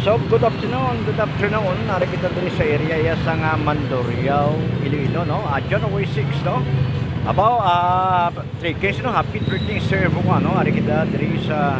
So, good afternoon. Nari kita diri sa area ya sa nga Mandurriao, Iloilo, no? January 6, no? About 3 case, no? Happy birthday, sir, no? Ari kita diri sa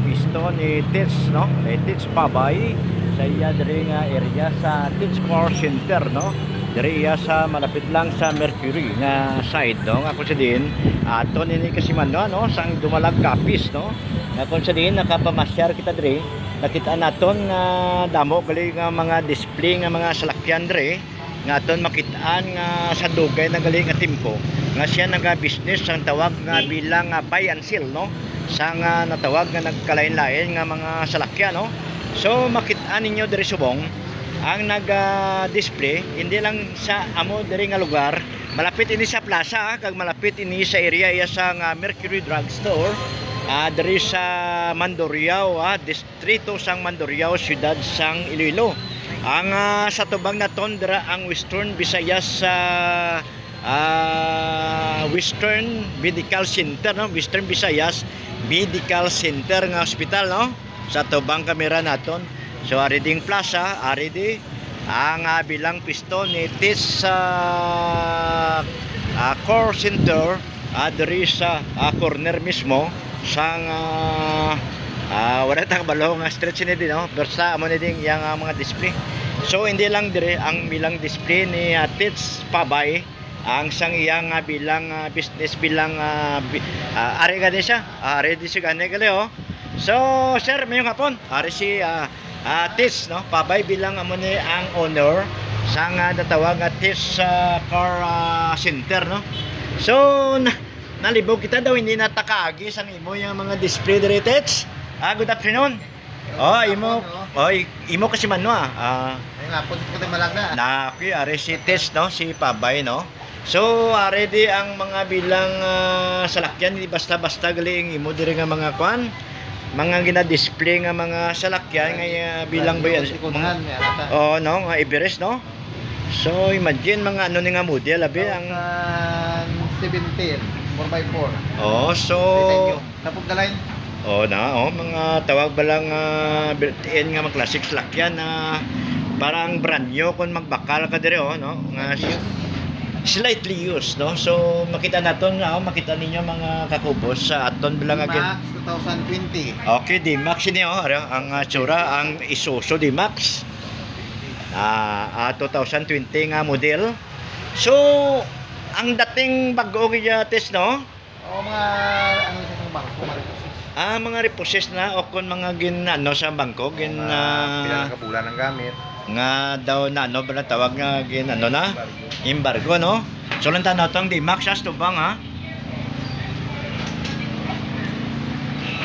pisto ni Tits, no? Tits Pabay sa iya diri nga area sa Tits Car Center, no? Diri iya sa malapit lang sa Mercury nga side, no? Ako sa din ato ni kasi man, no? Sang dumalag kapis, no? Ako sa din nakapamasyar kita diri. Nakita naton nga damo gali nga mga display nga mga salakyan dre nga aton makitaan nga sa dugay na gali nga timpo nga siya naga business ang tawag nga bilang buy and sell, no, sa nga natawag nga nagkalain-lain nga mga salakyan, no. So makitaan ninyo diri subong ang naga display hindi lang sa amo diri nga lugar, malapit ini sa plaza kag malapit ini sa area iya sa nga Mercury Drugstore. Dari sa Mandurriao, distrito sang Mandurriao, siyudad sang Iloilo. Ang sa tubang naton dira ang Western Visayas Western Medical Center, no? Western Visayas Medical Center nga hospital, no? Sa tubang kamera naton. So ari ding plaza, ari di ang bilang pisto ni Tis Core Center diri sa corner mismo sang wala tang balo nga stretch ni din, no, bersa amo ni ding yang mga display. So hindi lang dire ang bilang display ni Tits Pabay ang sang iyang bilang business bilang are gani siya ready siya gani gali, oh. So sir, mayong hapon are si Tits, no, Pabay bilang amo ni ang owner sang natawag Tits Car Center, no. So nalibog kita daw hindi natakaagi sang imo yung mga display diri, Tits. Good afternoon. Imo kasi man, no. Ay nga po ko malagna. Na okay, are si Tits, no, si Pabay, no. So ready ang mga bilang salakyan, hindi basta-basta galing imo diri nga mga kwan, mga gina-display nga mga salakyan nga bilang bayan. Oh, no, nga Everest, no. So imagine mga ano ni nga model abi ang 17 4x4. Oh, so tapos dalain. Oh na, mga tawag ba lang built-in nga mga classic salakyan na parang brand new kung magbakal ka dire, no, nga slightly used, no. So makita naton nga, makita ninyo mga kakubos sa aton bilang Max 2020. Okay, D-Max ini, ang tsura ang Isuzu D-Max 2020 nga model. So ang dating bago kaya test, no? O mga ano sa bangko, mga repossess na o kun mga ginano sa bangko pinaka bulan ng gamit nga daw na ano ba tawag nga ginano na embargo, no. So lang tanaw tong D-Max as to bang, ha.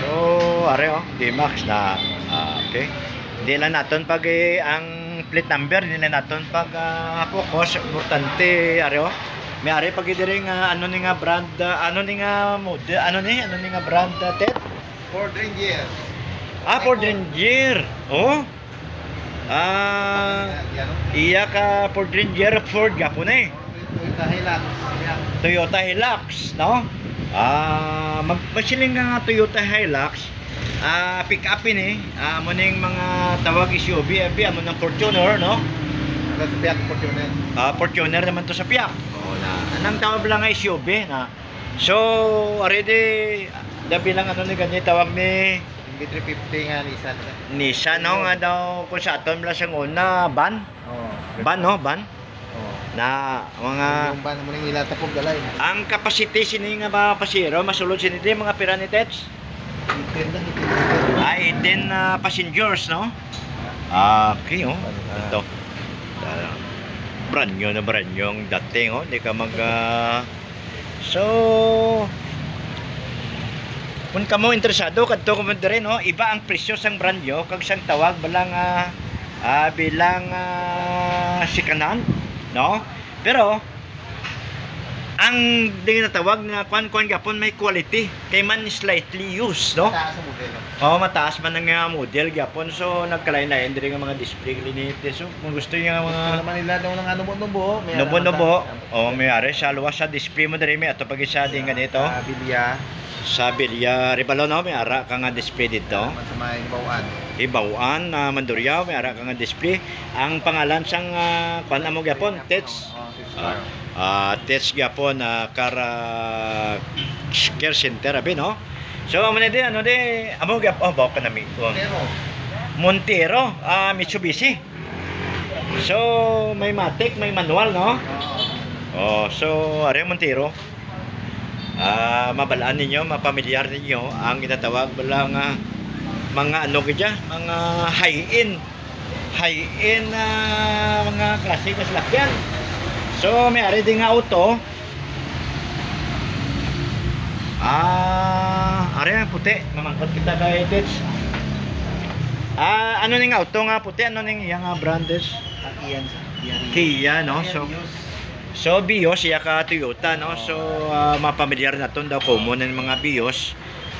So are D-Max na okay. Hindi lang naton pag ang plate number, hindi lang naton pag focus importante are, may ari pag diri nga ano ni nga brand, ano ni nga model, ano ni nga brand, Ted? Ford Ranger. Ford Ranger. Oh. Iya ka Ford Ranger, Ford Japon eh. Toyota Hilux. Toyota Hilux, no? Magpasiling nga Toyota Hilux. Pick up ini, amo ning mga tawag SUV, amo ng Fortuner, no? Sa Piat Fortuner. Fortuner naman to sa Piak. Anong tawag lang nga SUV na. So already dabi lang ano ni ganyan tawag ni B350 nga Nissan, no, nga daw kung sa aton lang siyang una van. Van, no, van. Na mga yung van mo ning ilata pug dalay. ang capacity sini nga mga pasero masulod sini di mga pira ni Tets. 18 passengers, no. Okay, ito brand new ang dating, hindi ka mag so kung kamo interesado kadto ko man dire, no, iba ang presyo sang brand new kag sang tawag balang bilang sikanan, no. Pero ang ding natawag na kwan gapon may quality kay man slightly used, no. Mataas ang modelo. Mataas man ang model gapon. So nagkalain-lain diri nga mga display linite. So kung gusto niyo mga naman nila daw ng nubo-nubo, nubo, may ari sa luwas sa display mo diri may ato pag isa din ganito. Bilya. Sa Bilya Ribalo, no, may ara ka nga display dito. Sa may bawaan. Hibawaan na Mandurriao, may ara ka nga display. Ang pangalan sang kuan amo gyapon, Tets. Tets gyapon kara care center abi no. So amo na di ano di amo gyapon bawo ka nami. Montero, Mitsubishi. So may matic, may manual no. Oh, so are Montero. Mabalaan ninyo, mapamilyar ninyo ang itatawag balang mga ano kaya, mga high-end na mga klase na sasakyan. So may ari din nga auto. Ari ang puti, mamangkot kita kay Tets. Ano ning auto nga puti, ano ning yang brandes? Kia no. So Vios siya ka Toyota no. So mapamilyar na ton daw common ng mga Vios.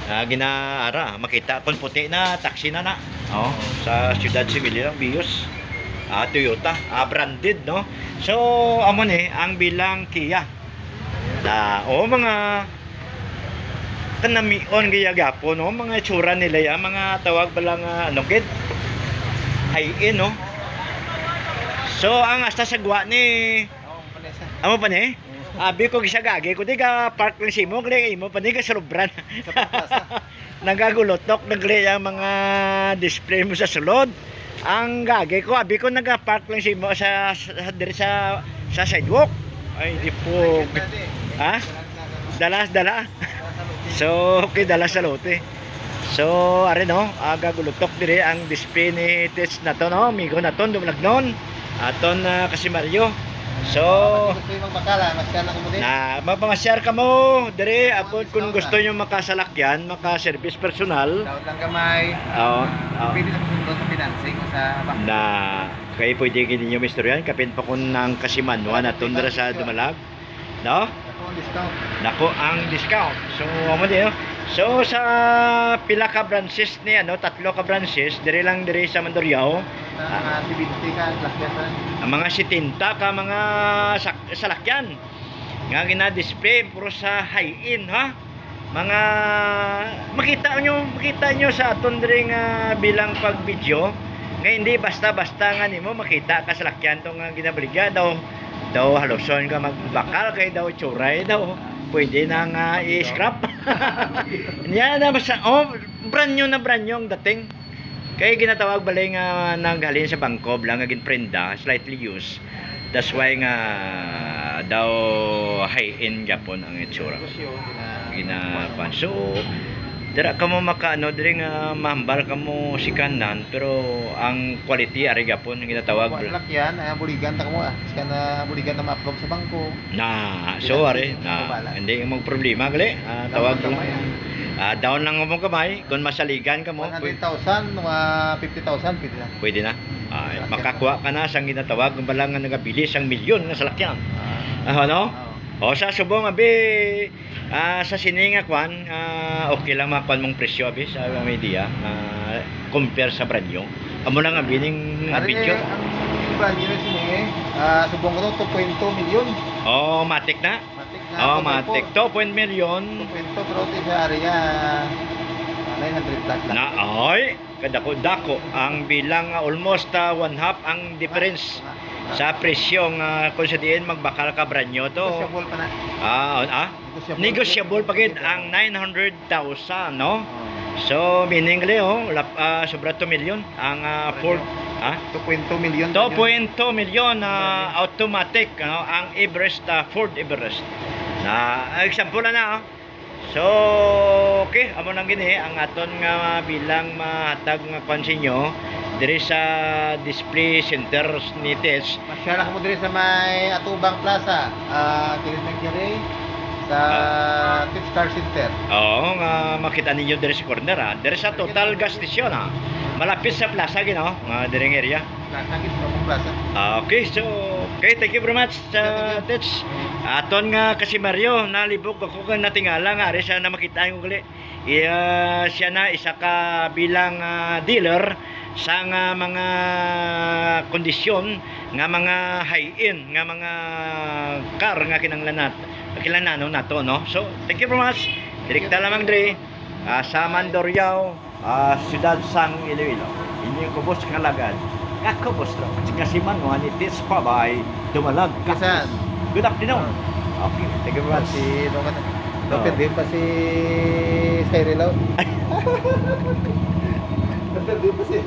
Ginaara makita kon puti na taxi na. Oh, sa Ciudad Civil lang Vios. Toyota, branded no. So amo ni ang bilang Kia. Mga kanamion giyagapo no, mga itsura nila ya, mga tawag balang ano gid high-end no. So ang asta sagwa ni amo pa ni abi ko gisagagi ko di ka park lang simo kay imo pa ni ka salubran nagagulotok nagli ang mga display mo sa sulod. Ang gagi ko abi ko naga-park lang simo sa sidewalk. Ay di po dala so okay dala sa lote. So are no gagulutok dire ang display ni Tets na to no, amigo na to dumalag non aton kasi Mario. So mapamasyar ka mo dire apod kung gusto nyo makasalakyan, maka-service personal dapat lang kamay. Pwede sa sundo sa financing o sa na kay pwede gid ninyo mistoryan kapin pa kun nang kasimanwa na tundra sa dumalag no. Nako ang discount. So amo di no. So sa pila ka branches ni ano, 3 ka branches dire lang dire sa Mandurriao. Ang mga 70 ka mga salakyan nga gina-display puro sa high-end ha. Mga makita nyo sa aton dire nga bilang pag-video nga hindi basta-basta nga nimo makita ka salakyan tong ginabaligya daw haloson ka magbakal kay daw tsuray daw pwede na nga i-scrap. Yan na basta brand new ang dating kay ginatawag balay nga naghalin sa bangko lang nga ginprenda slightly used. That's why nga daw high-end Japon ang itsura ginapan. So dira ka mo makaano dire nga mahambal ka mo sikanan pero ang quality ari gapon ang ginatawag lakyan buligan ta mo kana buligan na ma-approve sa bangko na so ari na hindi mo problema gali tawag lang down lang mo kamay kung masaligan ka mo 100,000 mga 50,000 pwede na makakuha ka na sang ginatawag kung balang nga nagabilis ang milyon nga salakyan ano. O sa subong abi sa sininga kwan okay lang makuan mong presyo abi sa media compare sa brand new. Amo lang abi ning video. Ang brand new sini subong ko 2.2 million. Oh, matik na. Matik 2.2 million. 2.2 pero ti sa area 900 plus lang. Na ay kadako ang bilang almost one half ang difference sa presyong kung sa diin magbakal ka brand new to. Negotiable pa na. Negotiable pa gid ang 900,000 no. So meaning gali sobra 2 million ang Ford 2.2 million. 2.2 million automatic ang Everest Ford Everest. Na example na So okay, amo nang gini ang aton nga bilang mahatag nga konsinyo diri sa display center ni Tets. Masyara mo diri sa may Atubang Plaza, kiri sa Tets Car Center. Oo, nga makita ninyo diri sa corner diri sa Total Gas Station malapit sa plaza gino, nga diri nga area. Plaza gid plaza. Okay, so thank you very much Tets. Aton nga kasi Mario nalibog ako kan natingala nga ari siya na makita ko gali. Siya na isa ka bilang dealer sa nga mga kondisyon nga mga high-end nga mga car nga kinahanglan nato no. So thank you very much. Direkta lamang diri sa Mandurriao Siyudad Sang Iloilo. Inyong kubos kalagad. Kakubos lang. Nga si Manuan itis pa ba'y dumalag. Kasan? Good afternoon. Okay, thank you very much. Si Napindin pa si Cyril out. Napindin pa si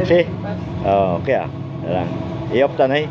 Si? Oh, okay ah. Lang. I-off ta na eh.